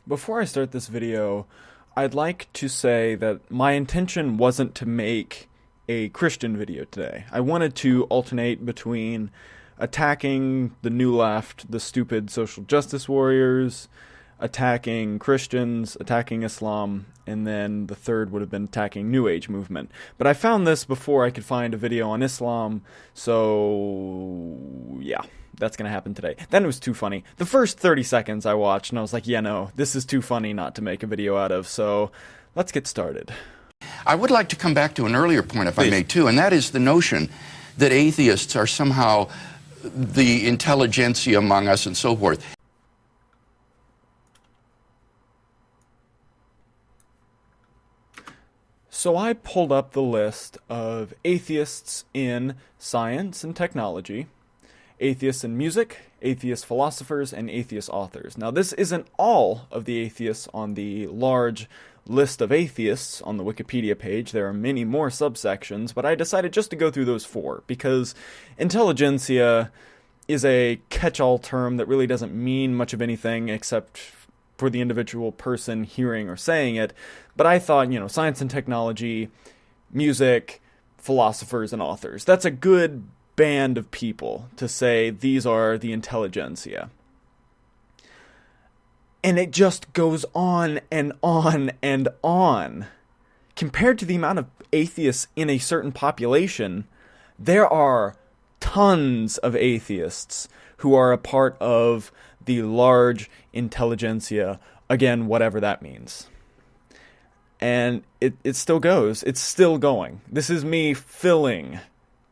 Before I start this video, I'd like to say that my intention wasn't to make a Christian video today. I wanted to alternate between attacking the New Left, the stupid social justice warriors, attacking Christians, attacking Islam, and then the third would have been attacking New Age movement. But I found this before I could find a video on Islam, so yeah, that's gonna happen today. Then it was too funny. The first 30 seconds I watched and I was like, yeah, no, this is too funny not to make a video out of, so let's get started. I would like to come back to an earlier point, if I may, too, and that is the notion that atheists are somehow the intelligentsia among us and so forth. So I pulled up the list of atheists in science and technology, atheists in music, atheist philosophers, and atheist authors. Now this isn't all of the atheists on the large list of atheists on the Wikipedia page. There are many more subsections, but I decided just to go through those four, because intelligentsia is a catch-all term that really doesn't mean much of anything except for the individual person hearing or saying it. But I thought, you know, science and technology, music, philosophers, and authors. That's a good band of people to say these are the intelligentsia. And it just goes on and on and on. Compared to the amount of atheists in a certain population, there are tons of atheists who are a part of the large intelligentsia, again, whatever that means. And it still goes. It's still going. This is me filling,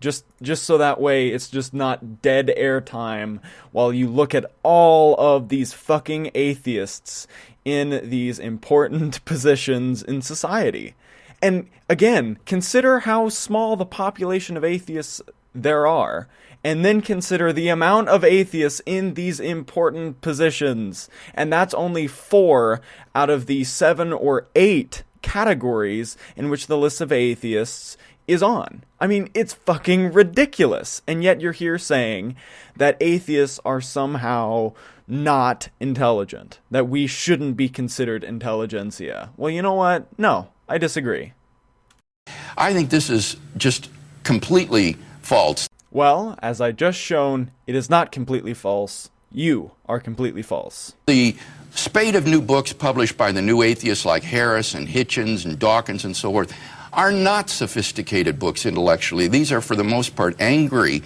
just so that way it's just not dead air time while you look at all of these fucking atheists in these important positions in society. And again, consider how small the population of atheists there are, and then consider the amount of atheists in these important positions. And that's only 4 out of the 7 or 8 categories in which the list of atheists is on. I mean, it's fucking ridiculous. And yet you're here saying that atheists are somehow not intelligent, that we shouldn't be considered intelligentsia. Well, you know what? No, I disagree. I think this is just completely false. Well, as I just shown, it is not completely false. You are completely false. The spate of new books published by the new atheists like Harris and Hitchens and Dawkins and so forth are not sophisticated books intellectually. These are, for the most part, angry,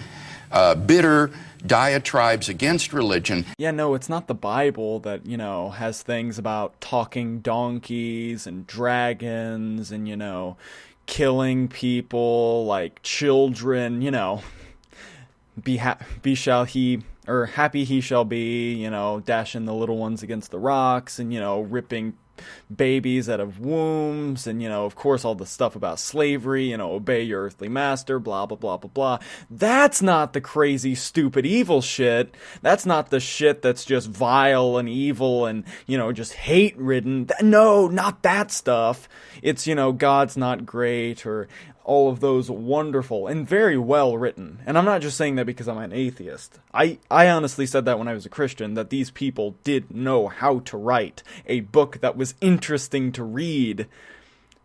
bitter diatribes against religion. Yeah, no, it's not the Bible that, you know, has things about talking donkeys and dragons and, you know, killing people like children, you know. Happy he shall be, you know, dashing the little ones against the rocks and, you know, ripping babies out of wombs and, you know, of course all the stuff about slavery, you know, obey your earthly master, blah, blah, blah, blah, blah. That's not the crazy, stupid, evil shit. That's not the shit that's just vile and evil and, you know, just hate-ridden. No, not that stuff. It's, you know, God's not great or all of those wonderful and very well written. And I'm not just saying that because I'm an atheist. I honestly said that when I was a Christian, that these people did know how to write a book that was interesting to read,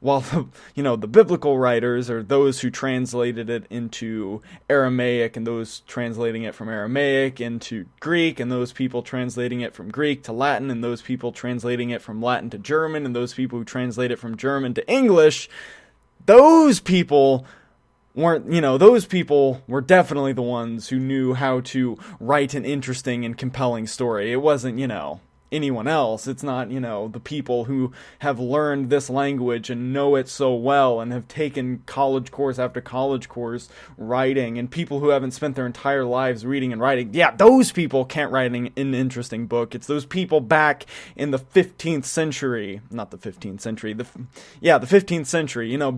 while the biblical writers, or those who translated it into Aramaic, and those translating it from Aramaic into Greek, and those people translating it from Greek to Latin, and those people translating it from Latin to German, and those people who translate it from German to English, those people weren't, you know, those people were definitely the ones who knew how to write an interesting and compelling story. It wasn't, you know, anyone else. It's not, you know, the people who have learned this language and know it so well and have taken college course after college course writing, and people who haven't spent their entire lives reading and writing. Yeah, those people can't write an interesting book. It's those people back in the 15th century, not the 15th century, the 15th century, you know,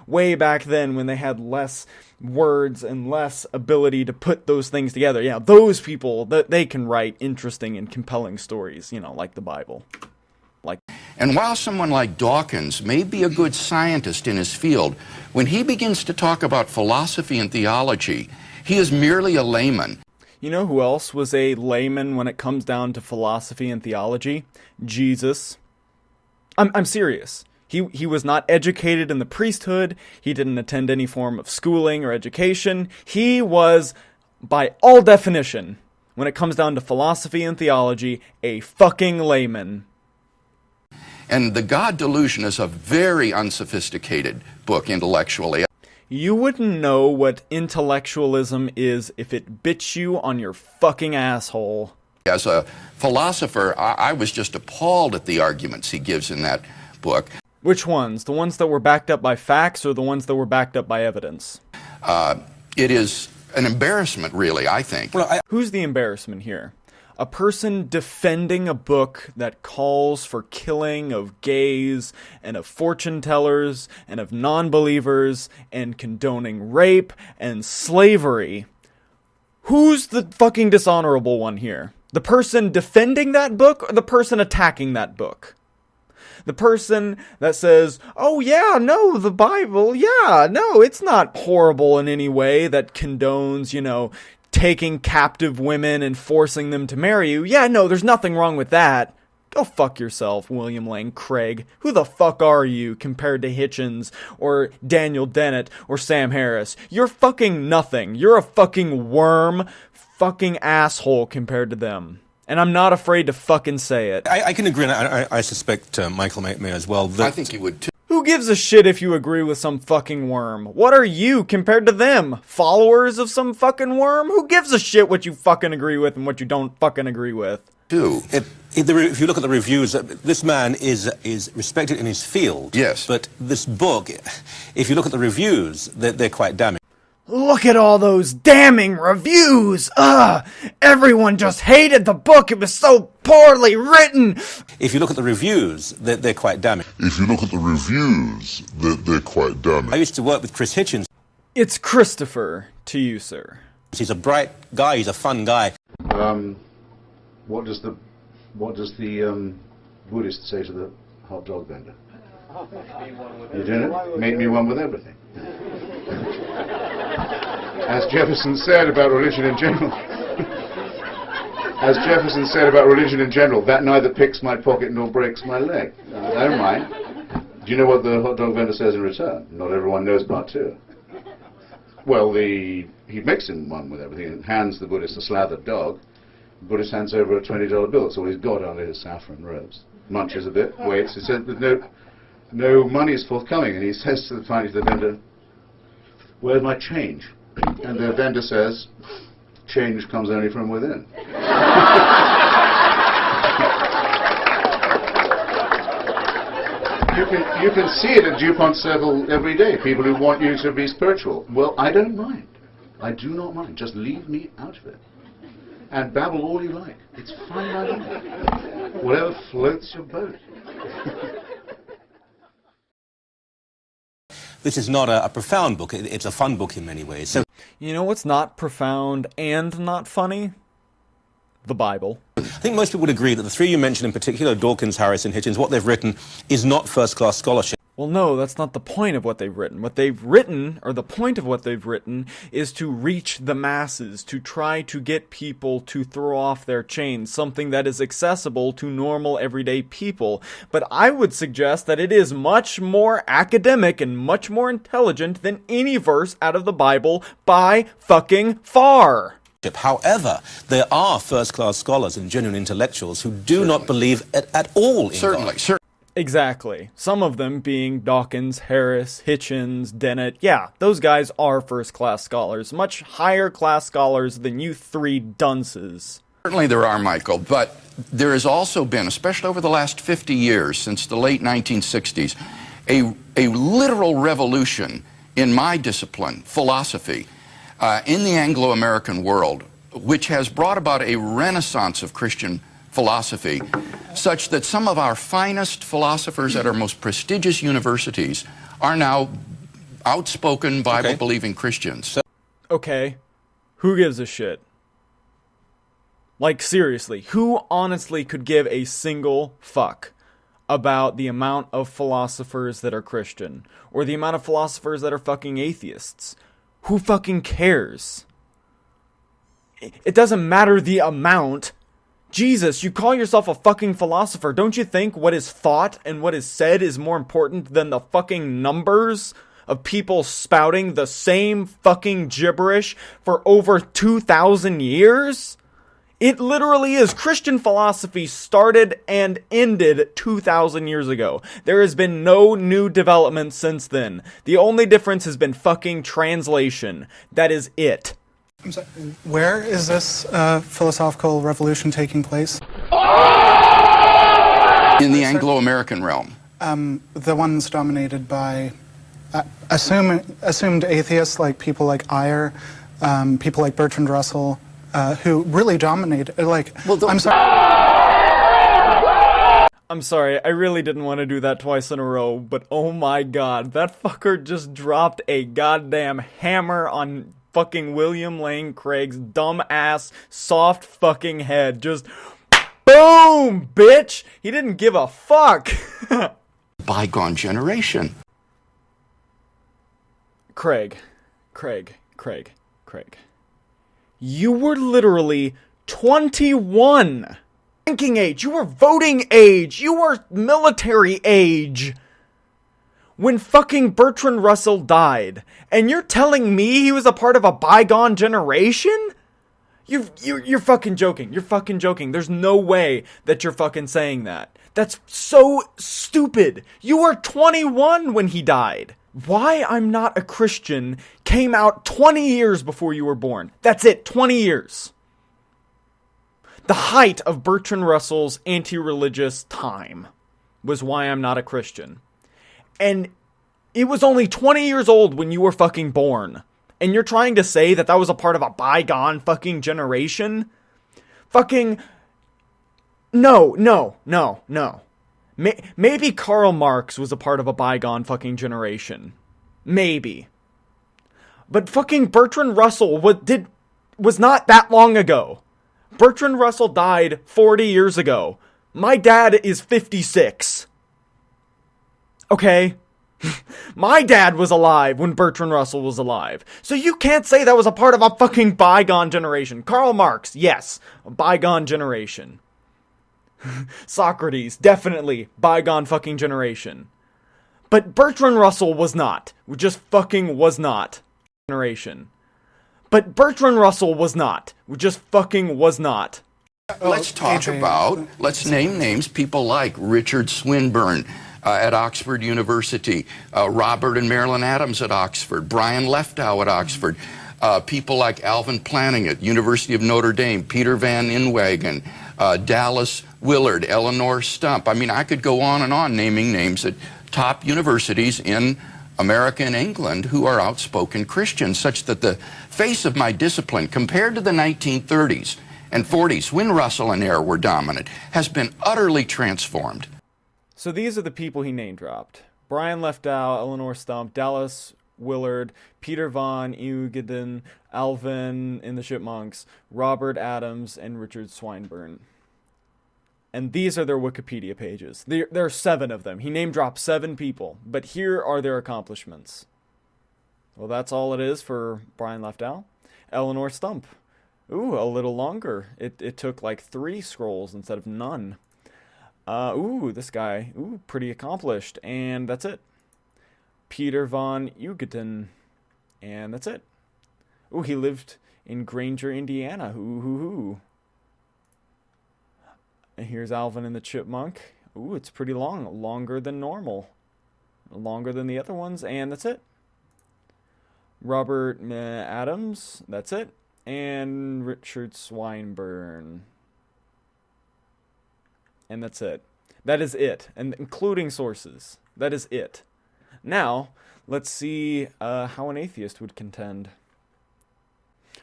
way back then when they had less words and less ability to put those things together. Yeah, those people, they can write interesting and compelling stories, you know, like the Bible. And while someone like Dawkins may be a good scientist in his field, when he begins to talk about philosophy and theology, he is merely a layman. You know who else was a layman when it comes down to philosophy and theology? Jesus. I'm serious. He was not educated in the priesthood. He didn't attend any form of schooling or education. He was, by all definition, when it comes down to philosophy and theology, a fucking layman. And The God Delusion is a very unsophisticated book intellectually. You wouldn't know what intellectualism is if it bit you on your fucking asshole. As a philosopher, I was just appalled at the arguments he gives in that book. Which ones? The ones that were backed up by facts or the ones that were backed up by evidence? It is an embarrassment, really, I think. Well, who's the embarrassment here? A person defending a book that calls for killing of gays and of fortune tellers and of non-believers and condoning rape and slavery. Who's the fucking dishonorable one here? The person defending that book or the person attacking that book? The person that says, oh yeah, no, the Bible, yeah, no, it's not horrible in any way, that condones, taking captive women and forcing them to marry you. Yeah, no, there's nothing wrong with that. Go fuck yourself, William Lane Craig. Who the fuck are you compared to Hitchens or Daniel Dennett or Sam Harris? You're fucking nothing. You're a fucking worm, fucking asshole compared to them. And I'm not afraid to fucking say it. I can agree, and I suspect Michael may as well. I think he would too. Who gives a shit if you agree with some fucking worm? What are you compared to them? Followers of some fucking worm? Who gives a shit what you fucking agree with and what you don't fucking agree with? If you look at the reviews, this man is respected in his field. Yes. But this book, if you look at the reviews, they're quite damning. Look at all those damning reviews! Ugh! Everyone just hated the book, it was so poorly written! If you look at the reviews, they're quite damning. I used to work with Chris Hitchens. It's Christopher to you, sir. He's a bright guy, he's a fun guy. What does the Buddhist say to the hot dog vendor? You doing it? Make me one with everything. As Jefferson said about religion in general. That neither picks my pocket nor breaks my leg. I don't mind. Do you know what the hot dog vendor says in return? Not everyone knows part two. Well, he makes him one with everything and hands the Buddhist a slathered dog. The Buddhist hands over a $20 bill. That's all he's got under his saffron robes. Munches a bit, waits. He says, no money is forthcoming. And he says finally to the vendor, where's my change? And the vendor says, change comes only from within. You can see it at DuPont Circle every day. People who want you to be spiritual. Well, I don't mind. I do not mind. Just leave me out of it. And babble all you like. It's fine by me. Whatever floats your boat. This is not a profound book, it's a fun book in many ways. So, you know what's not profound and not funny? The Bible. I think most people would agree that the three you mentioned in particular, Dawkins, Harris, and Hitchens, what they've written is not first-class scholarship. Well, no, that's not the point of what they've written. What they've written, or the point of what they've written, is to reach the masses, to try to get people to throw off their chains, something that is accessible to normal, everyday people. But I would suggest that it is much more academic and much more intelligent than any verse out of the Bible by fucking far. However, there are first-class scholars and genuine intellectuals who do not believe at all in God. Certainly. Exactly. Some of them being Dawkins, Harris, Hitchens, Dennett. Yeah, those guys are first-class scholars. Much higher-class scholars than you three dunces. Certainly there are, Michael, but there has also been, especially over the last 50 years, since the late 1960s, a literal revolution in my discipline, philosophy, in the Anglo-American world, which has brought about a renaissance of Christian philosophy, such that some of our finest philosophers at our most prestigious universities are now outspoken Bible-believing Christians. Okay, who gives a shit? Like, seriously, who honestly could give a single fuck about the amount of philosophers that are Christian? Or the amount of philosophers that are fucking atheists? Who fucking cares? It doesn't matter the amount. Jesus, you call yourself a fucking philosopher. Don't you think what is thought and what is said is more important than the fucking numbers of people spouting the same fucking gibberish for over 2,000 years? It literally is. Christian philosophy started and ended 2,000 years ago. There has been no new development since then. The only difference has been fucking translation. That is it. I'm sorry, where is this philosophical revolution taking place? In the Anglo-American realm. The ones dominated by assumed atheists, like people like Eyre, people like Bertrand Russell, who really dominated, I'm sorry, I really didn't want to do that twice in a row, but oh my god, that fucker just dropped a goddamn hammer on fucking William Lane Craig's dumb ass, soft fucking head. Just boom, bitch! He didn't give a fuck! Bygone generation. Craig. You were literally 21. Drinking age. You were voting age. You were military age. When fucking Bertrand Russell died. And you're telling me he was a part of a bygone generation? You're fucking joking. You're fucking joking. There's no way that you're fucking saying that. That's so stupid. You were 21 when he died. Why I'm Not a Christian came out 20 years before you were born. That's it, 20 years. The height of Bertrand Russell's anti-religious time was Why I'm Not a Christian. And it was only 20 years old when you were fucking born. And you're trying to say that that was a part of a bygone fucking generation? Fucking... No. Maybe Karl Marx was a part of a bygone fucking generation. Maybe. But fucking Bertrand Russell was not that long ago. Bertrand Russell died 40 years ago. My dad is 56. Okay? My dad was alive when Bertrand Russell was alive. So you can't say that was a part of a fucking bygone generation. Karl Marx, yes, a bygone generation. Socrates, definitely bygone fucking generation. But Bertrand Russell was not. Just fucking was not. Generation. But Bertrand Russell was not. Just fucking was not. Let's name names, people like Richard Swinburne at Oxford University, Robert and Marilyn Adams at Oxford, Brian Leftow at Oxford, people like Alvin Planning at University of Notre Dame, Peter Van Inwagen, Dallas Willard, Eleanor Stump. I mean, I could go on and on naming names at top universities in America and England who are outspoken Christians, such that the face of my discipline, compared to the 1930s and 40s, when Russell and Eyre were dominant, has been utterly transformed. So these are the people he name-dropped. Brian Leftow, Eleanor Stump, Dallas Willard, Peter Van Inwagen, Alvin in the Chipmunks, Robert Adams, and Richard Swinburne. And these are their Wikipedia pages. There are 7 of them. He name-dropped 7 people, but here are their accomplishments. Well, that's all it is for Brian Leftow. Eleanor Stump. Ooh, a little longer. It took like 3 scrolls instead of none. This guy. Ooh, pretty accomplished. And that's it. Peter Van Inwagen. And that's it. Ooh, he lived in Granger, Indiana. Ooh. And here's Alvin and the Chipmunk. Ooh, it's pretty long. Longer than normal. Longer than the other ones. And that's it. Robert Adams. That's it. And Richard Swinburne. And that's it. That is it. And including sources. That is it. Now, let's see how an atheist would contend.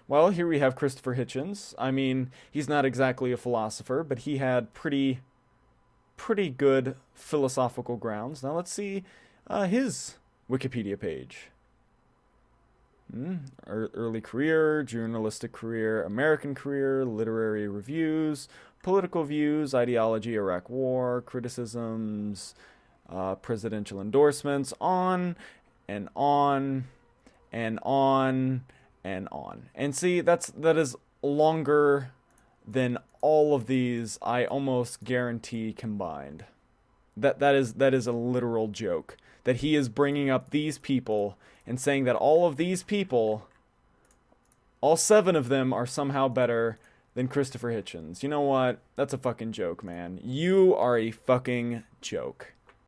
Well, here we have Christopher Hitchens. I mean, he's not exactly a philosopher, but he had pretty good philosophical grounds. Now let's see his Wikipedia page. Early career, journalistic career, American career, literary reviews, political views, ideology, Iraq War, criticisms, presidential endorsements, on and on and on and on. And see, that is longer than all of these, I almost guarantee, combined. That is a literal joke. That he is bringing up these people and saying that all of these people, all 7 of them, are somehow better than Christopher Hitchens. You know what? That's a fucking joke, man. You are a fucking joke.